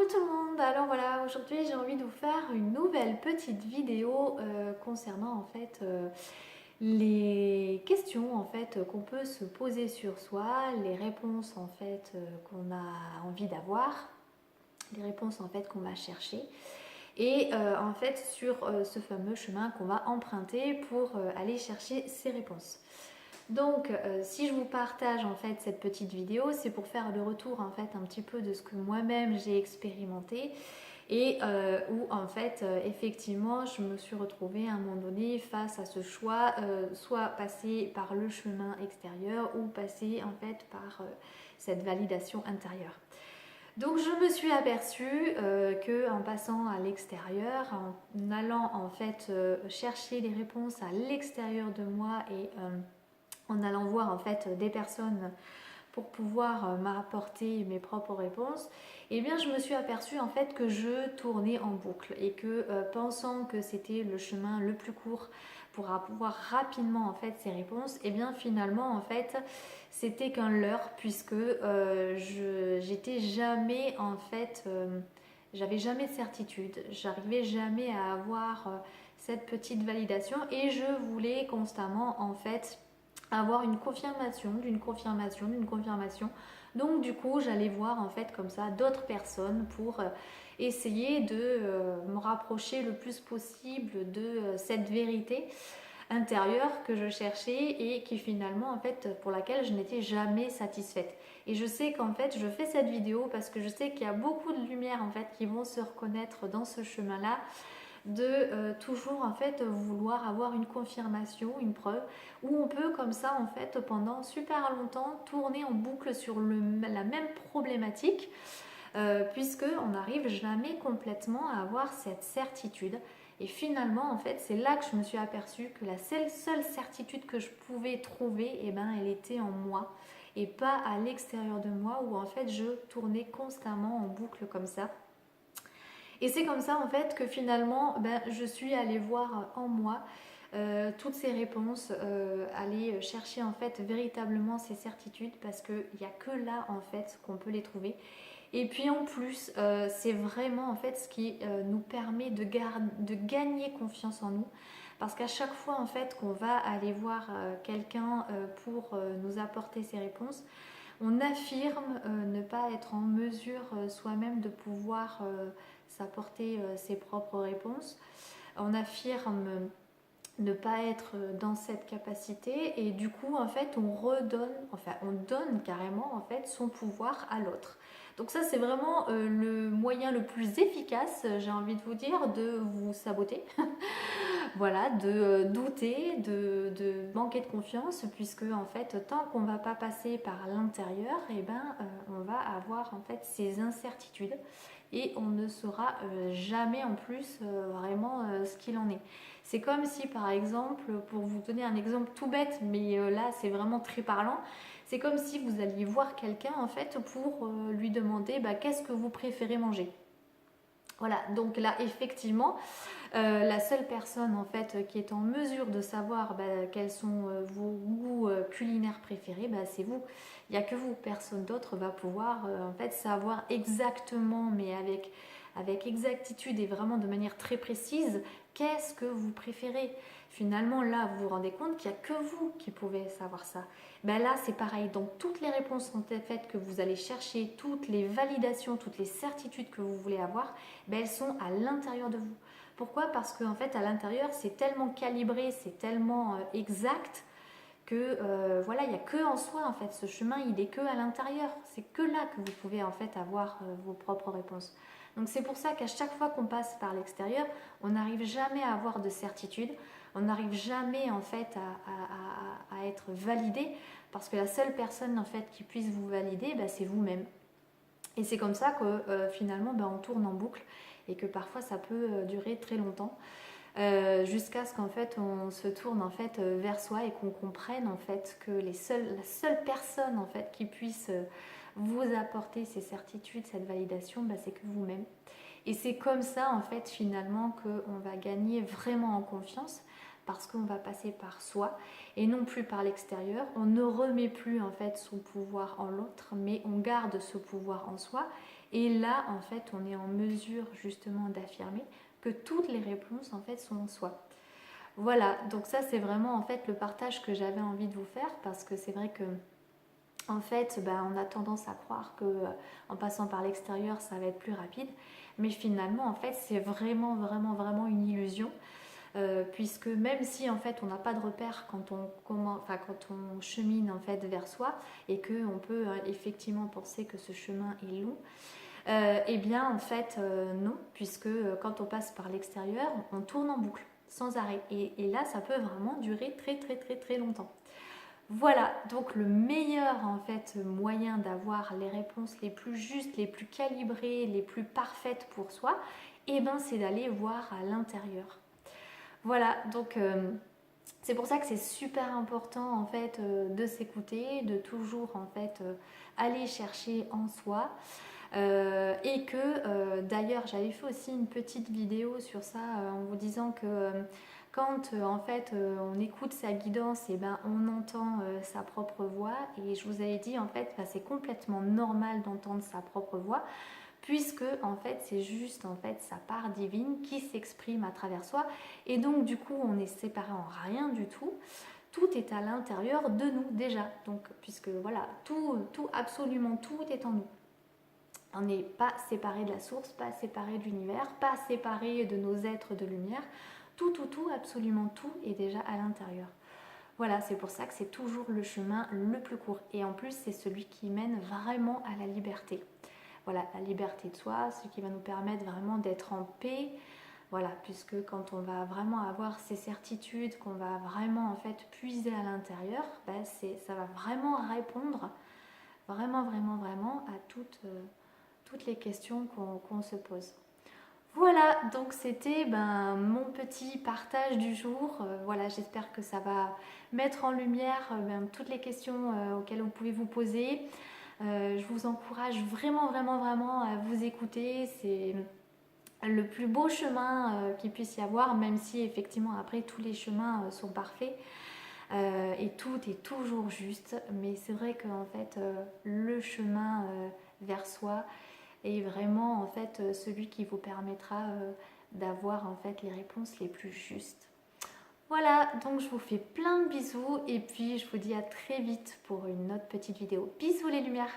tout le monde, alors voilà, aujourd'hui j'ai envie de vous faire une nouvelle petite vidéo concernant en fait les questions en fait qu'on peut se poser sur soi, les réponses en fait qu'on a envie d'avoir, les réponses en fait qu'on va chercher et en fait sur ce fameux chemin qu'on va emprunter pour aller chercher ces réponses. Donc si je vous partage en fait cette petite vidéo, c'est pour faire le retour en fait un petit peu de ce que moi-même j'ai expérimenté et où en fait effectivement je me suis retrouvée à un moment donné face à ce choix, soit passer par le chemin extérieur ou passer en fait par cette validation intérieure. Donc je me suis aperçue que en passant à l'extérieur, en allant en fait chercher les réponses à l'extérieur de moi et en allant voir en fait des personnes pour pouvoir m'apporter mes propres réponses, et bien je me suis aperçue en fait que je tournais en boucle et que pensant que c'était le chemin le plus court pour avoir rapidement en fait ces réponses, et bien finalement en fait c'était qu'un leurre puisque j'étais jamais en fait j'avais jamais de certitude, j'arrivais jamais à avoir cette petite validation et je voulais constamment en fait avoir une confirmation, d'une confirmation, d'une confirmation. Donc du coup, j'allais voir en fait comme ça d'autres personnes pour essayer de me rapprocher le plus possible de cette vérité intérieure que je cherchais et qui finalement en fait pour laquelle je n'étais jamais satisfaite. Et je sais qu'en fait je fais cette vidéo parce que je sais qu'il y a beaucoup de lumière en fait qui vont se reconnaître dans ce chemin-là de toujours en fait vouloir avoir une confirmation, une preuve, où on peut comme ça en fait pendant super longtemps tourner en boucle sur la même problématique puisque on n'arrive jamais complètement à avoir cette certitude. Et finalement en fait c'est là que je me suis aperçue que la seule certitude que je pouvais trouver, et ben, elle était en moi et pas à l'extérieur de moi où en fait je tournais constamment en boucle comme ça. Et c'est comme ça en fait que finalement ben, je suis allée voir en moi toutes ces réponses, aller chercher en fait véritablement ces certitudes parce qu'il n'y a que là en fait qu'on peut les trouver. Et puis en plus, c'est vraiment en fait ce qui nous permet de gagner confiance en nous. Parce qu'à chaque fois en fait qu'on va aller voir quelqu'un pour nous apporter ces réponses, on affirme ne pas être en mesure soi-même de pouvoir s'apporter ses propres réponses. On affirme ne pas être dans cette capacité et du coup en fait on redonne, enfin on donne carrément en fait son pouvoir à l'autre. Donc ça c'est vraiment le moyen le plus efficace, j'ai envie de vous dire, de vous saboter. Voilà, de douter, de manquer de confiance, puisque en fait, tant qu'on ne va pas passer par l'intérieur, et ben, on va avoir en fait ces incertitudes et on ne saura jamais en plus vraiment ce qu'il en est. C'est comme si par exemple, pour vous donner un exemple tout bête, mais là c'est vraiment très parlant, c'est comme si vous alliez voir quelqu'un en fait pour lui demander bah, qu'est-ce que vous préférez manger. Voilà, donc là effectivement, la seule personne en fait qui est en mesure de savoir quels sont vos goûts culinaires préférés, c'est vous. Il n'y a que vous, personne d'autre va pouvoir en fait savoir exactement, mais avec exactitude et vraiment de manière très précise, qu'est-ce que vous préférez. Finalement, là, vous vous rendez compte qu'il n'y a que vous qui pouvez savoir ça. Là, c'est pareil. Donc, toutes les réponses sont faites que vous allez chercher, toutes les validations, toutes les certitudes que vous voulez avoir, elles sont à l'intérieur de vous. Pourquoi? Parce qu'en fait, à l'intérieur, c'est tellement calibré, c'est tellement exact que voilà, il n'y a que en soi en fait. Ce chemin, il est que à l'intérieur. C'est que là que vous pouvez en fait avoir vos propres réponses. Donc c'est pour ça qu'à chaque fois qu'on passe par l'extérieur, on n'arrive jamais à avoir de certitude. On n'arrive jamais en fait à être validé parce que la seule personne en fait qui puisse vous valider, c'est vous-même. Et c'est comme ça que finalement on tourne en boucle et que parfois ça peut durer très longtemps jusqu'à ce qu'en fait on se tourne en fait vers soi et qu'on comprenne en fait que la seule personne en fait qui puisse vous apporter ces certitudes, cette validation, c'est que vous-même. Et c'est comme ça en fait finalement qu'on va gagner vraiment en confiance parce qu'on va passer par soi et non plus par l'extérieur. On ne remet plus en fait son pouvoir en l'autre, mais on garde ce pouvoir en soi Et là, en fait, on est en mesure justement d'affirmer que toutes les réponses en fait sont en soi. Voilà, donc ça c'est vraiment en fait le partage que j'avais envie de vous faire, parce que c'est vrai que en fait, on a tendance à croire que en passant par l'extérieur, ça va être plus rapide, mais finalement, en fait, c'est vraiment, vraiment, vraiment une illusion, puisque même si en fait on n'a pas de repère quand on chemine en fait vers soi, et que on peut effectivement penser que ce chemin est long, eh bien en fait non, puisque quand on passe par l'extérieur, on tourne en boucle sans arrêt, et là ça peut vraiment durer très très très très longtemps. Voilà, donc le meilleur en fait moyen d'avoir les réponses les plus justes, les plus calibrées, les plus parfaites pour soi, eh ben, c'est d'aller voir à l'intérieur. Voilà, donc c'est pour ça que c'est super important en fait de s'écouter, de toujours en fait aller chercher en soi. Et que d'ailleurs j'avais fait aussi une petite vidéo sur ça en vous disant que quand en fait on écoute sa guidance, et ben on entend sa propre voix, et je vous avais dit en fait c'est complètement normal d'entendre sa propre voix, puisque en fait c'est juste en fait sa part divine qui s'exprime à travers soi, et donc du coup on est séparé en rien du tout. Tout est à l'intérieur de nous déjà, donc puisque voilà, tout, absolument tout est en nous. On n'est pas séparé de la source, pas séparé de l'univers, pas séparé de nos êtres de lumière. Tout, tout, tout, absolument tout est déjà à l'intérieur. Voilà, c'est pour ça que c'est toujours le chemin le plus court. Et en plus, c'est celui qui mène vraiment à la liberté. Voilà, la liberté de soi, ce qui va nous permettre vraiment d'être en paix. Voilà, puisque quand on va vraiment avoir ces certitudes, qu'on va vraiment en fait puiser à l'intérieur, ça va vraiment répondre, vraiment, vraiment, vraiment à toutes les questions qu'on se pose. Voilà, donc c'était mon petit partage du jour. Voilà, j'espère que ça va mettre en lumière toutes les questions auxquelles vous pouvez vous poser. Je vous encourage vraiment, vraiment, vraiment à vous écouter. C'est le plus beau chemin qu'il puisse y avoir, même si effectivement après tous les chemins sont parfaits. Et tout est toujours juste, mais c'est vrai que en fait le chemin vers soi est vraiment en fait celui qui vous permettra d'avoir en fait les réponses les plus justes. Voilà, donc je vous fais plein de bisous, et puis je vous dis à très vite pour une autre petite vidéo. Bisous les lumières!